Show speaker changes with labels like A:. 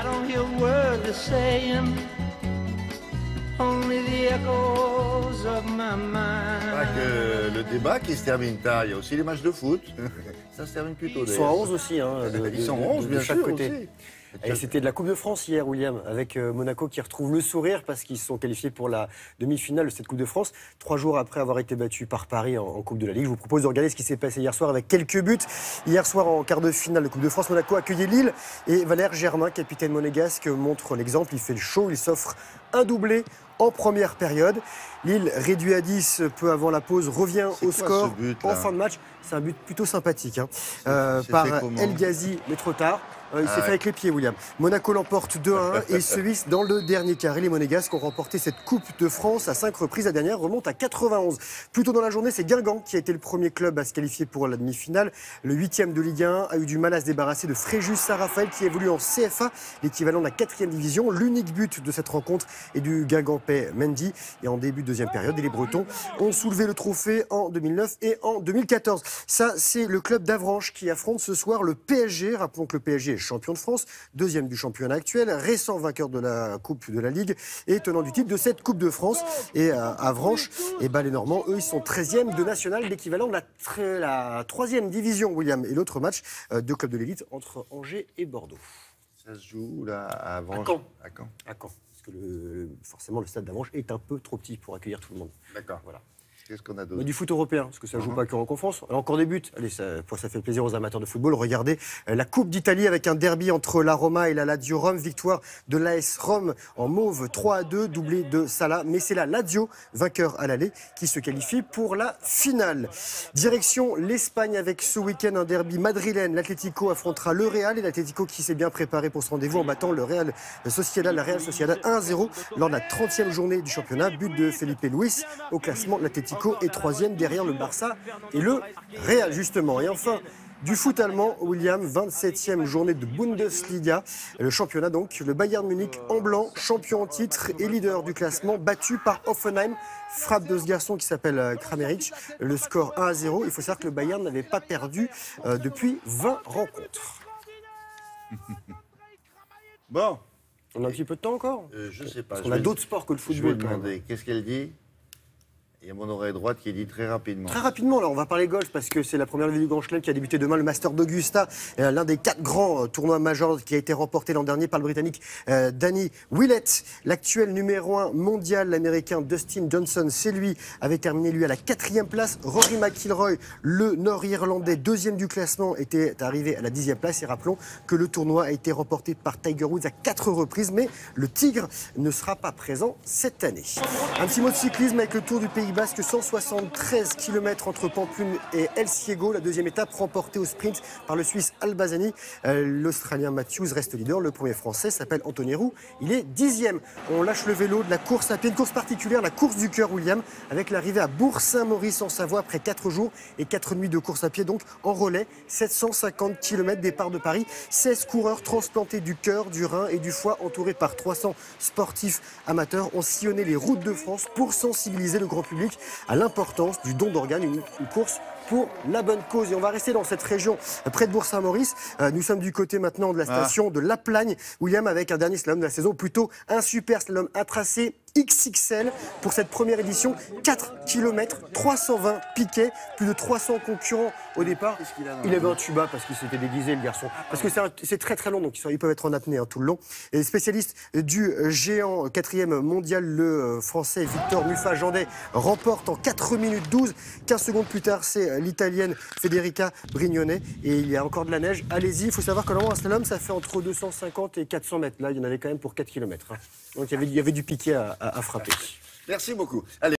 A: I don't hear a word they're saying, only the echoes of my mind.
B: Pas que le débat qui se termine tard, il y a aussi les matchs de foot. Ça se termine plus tôt.
C: Ils sont à 11 aussi, hein,
B: Ils sont 11, bien
C: chaque
B: sûr,
C: côté.
B: aussi.
C: Et c'était de la Coupe de France hier, William, avec Monaco qui retrouve le sourire parce qu'ils se sont qualifiés pour la demi-finale de cette Coupe de France, 3 jours après avoir été battus par Paris en Coupe de la Ligue. Je vous propose de regarder ce qui s'est passé hier soir avec quelques buts. Hier soir, en quart de finale de Coupe de France, Monaco accueillait Lille et Valère Germain, capitaine monégasque, montre l'exemple. Il fait le show, il s'offre un doublé en première période. Lille, réduit à 10 peu avant la pause, revient au score en fin de match. C'est un but plutôt sympathique par El Ghazi, mais trop tard. Il s'est fait avec les pieds, William. Monaco l'emporte 2-1 et se hisse dans le dernier quart. Et les Monégasques ont remporté cette Coupe de France à 5 reprises. La dernière remonte à 91. Plus tôt dans la journée, c'est Guingamp qui a été le premier club à se qualifier pour la demi-finale. Le 8e de Ligue 1 a eu du mal à se débarrasser de Fréjus Saint-Raphaël qui évolue en CFA, l'équivalent de la 4e division. L'unique but de cette rencontre est du Guingampais Mendy. Et en début de deuxième période, les Bretons ont soulevé le trophée en 2009 et en 2014. Ça, c'est le club d'Avranches qui affronte ce soir le PSG. Rappelons que le PSG est champion de France, deuxième du championnat actuel, récent vainqueur de la Coupe de la Ligue et tenant du titre de cette Coupe de France. Et Avranches, et les Normands, eux, ils sont 13e de national, l'équivalent de la 3e division, William. Et l'autre match, deux clubs de l'élite entre Angers et Bordeaux.
B: Ça se joue là à Avranches.
C: À Caen. Parce que forcément, le stade d'Avranches est un peu trop petit pour accueillir tout le monde.
B: D'accord.
C: Voilà.
B: Qu'est-ce qu'on a d'autre?
C: Du foot européen, parce que ça ne joue pas qu'en conférence. Encore des buts. Allez, ça fait plaisir aux amateurs de football. Regardez la Coupe d'Italie avec un derby entre la Roma et la Lazio Rome. Victoire de l'AS Rome en mauve 3-2, doublé de Salah. Mais c'est la Lazio, vainqueur à l'aller, qui se qualifie pour la finale. Direction l'Espagne avec ce week-end un derby madrilène. L'Atlético affrontera le Real et l'Atlético qui s'est bien préparé pour ce rendez-vous en battant la Real Sociedad 1-0 lors de la 30e journée du championnat. But de Felipe Luis au classement. L'Atlético est 3e derrière le Barça et le Real, justement. Et enfin, du foot allemand, William, 27e journée de Bundesliga. Le championnat, donc, le Bayern Munich en blanc, champion en titre et leader du classement, battu par Hoffenheim. Frappe de ce garçon qui s'appelle Kramaric. Le score 1-0. Il faut savoir que le Bayern n'avait pas perdu depuis 20 rencontres.
B: Bon.
C: On a un petit peu de temps encore
B: Je sais pas.
C: Parce qu'on a d'autres sports que le football.
B: Je vais demander, qu'est-ce qu'elle dit? Il y a mon oreille droite qui dit très rapidement.
C: Très rapidement, là, on va parler golf parce que c'est la première levée du Grand Chelem qui a débuté demain, le Master d'Augusta, l'un des 4 grands tournois majeurs qui a été remporté l'an dernier par le Britannique Danny Willett. L'actuel numéro 1 mondial, l'Américain Dustin Johnson, c'est lui, avait terminé lui à la 4e place. Rory McIlroy, le Nord-Irlandais, 2e du classement, était arrivé à la 10e place. Et rappelons que le tournoi a été remporté par Tiger Woods à 4 reprises, mais le Tigre ne sera pas présent cette année. Un petit mot de cyclisme avec le Tour du Pays Basque, 173 km entre Pampelune et El Ciego. La deuxième étape remportée au sprint par le Suisse Albazani. L'Australien Matthews reste leader. Le premier Français s'appelle Anthony Roux. Il est 10e. On lâche le vélo de la course à pied. Une course particulière, la course du cœur, William, avec l'arrivée à Bourg-Saint-Maurice en Savoie après 4 jours et 4 nuits de course à pied. Donc en relais, 750 km départ de Paris. 16 coureurs transplantés du cœur, du rein et du foie, entourés par 300 sportifs amateurs, ont sillonné les routes de France pour sensibiliser le grand public à l'importance du don d'organes, une course pour la bonne cause. Et on va rester dans cette région près de Bourg-Saint-Maurice. Nous sommes du côté maintenant de la station de La Plagne, William, avec un dernier slalom de la saison, plutôt un super slalom, un tracé XXL pour cette première édition. 4 km, 320 piquets, plus de 300 concurrents au départ. Il avait un tuba parce qu'il s'était déguisé, le garçon. Parce que c'est très très long, donc ils peuvent être en apnée tout le long. Et spécialiste du géant 4e mondial, le français Victor Muffa-Jandet remporte en 4 minutes 12. 15 secondes plus tard, c'est l'italienne Federica Brignone. Et il y a encore de la neige. Allez-y, il faut savoir que normalement un slalom, ça fait entre 250 et 400 mètres. Là, il y en avait quand même pour 4 km. Donc il y avait du piquet à frapper.
B: Merci beaucoup. Allez.